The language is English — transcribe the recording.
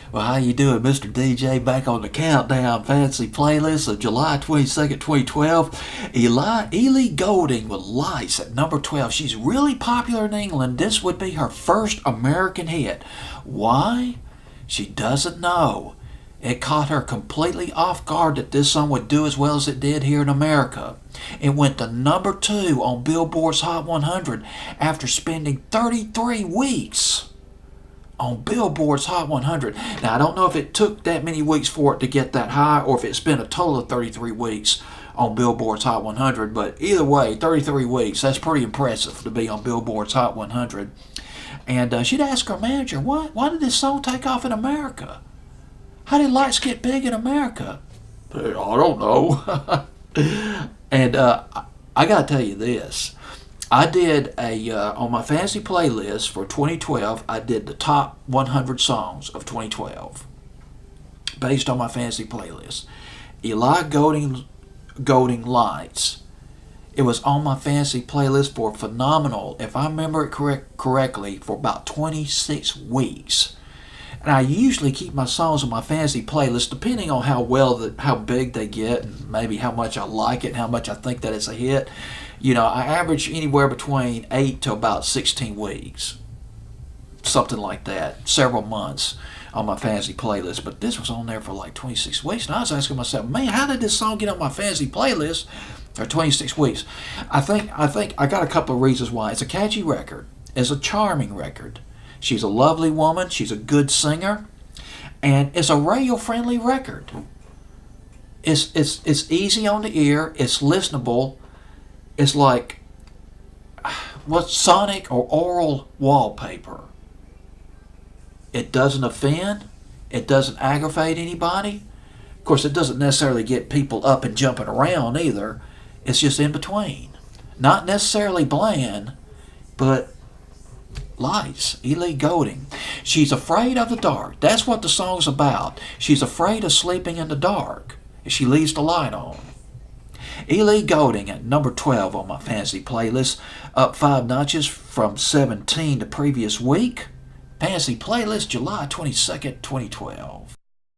Well, how you doing, Mr. DJ? Back on the countdown fancy playlist of July 22nd, 2012. Ellie Goulding with Lights at number 12. She's really popular in England. This would be her first American hit. Why? She doesn't know. It caught her completely off guard that this song would do as well as it did here in America. It went to number 2 on Billboard's Hot 100 after spending 33 weeks on Billboard's Hot 100. Now, I don't know if it took that many weeks for it to get that high or if it spent a total of 33 weeks on Billboard's Hot 100, but either way, 33 weeks, that's pretty impressive to be on Billboard's Hot 100. And she'd ask her manager, why did this song take off in America? How did Lights get big in America? I don't know. And I got to tell you this. I did on my fantasy playlist for 2012, I did the top 100 songs of 2012 based on my fantasy playlist. Eli Golding Lights. It was on my fantasy playlist for phenomenal, if I remember it correctly, for about 26 weeks. And I usually keep my songs on my fantasy playlist depending on how big they get and maybe how much I like it and how much I think that it's a hit. You know, I average anywhere between 8 to about 16 weeks. Something like that. Several months on my fantasy playlist. But this was on there for like 26 weeks. And I was asking myself, man, how did this song get on my fantasy playlist for 26 weeks? I think I got a couple of reasons why. It's a catchy record. It's a charming record. She's a lovely woman. She's a good singer. And it's a radio-friendly record. It's easy on the ear. It's listenable. It's like what's sonic or oral wallpaper. It doesn't offend. It doesn't aggravate anybody. Of course, it doesn't necessarily get people up and jumping around either. It's just in between. Not necessarily bland, but Lights, Ellie Goulding. She's afraid of the dark. That's what the song's about. She's afraid of sleeping in the dark. She leaves the light on. Ellie Goulding at number 12 on my fantasy playlist, up 5 notches from 17 the previous week. Fantasy playlist, July 22nd, 2012.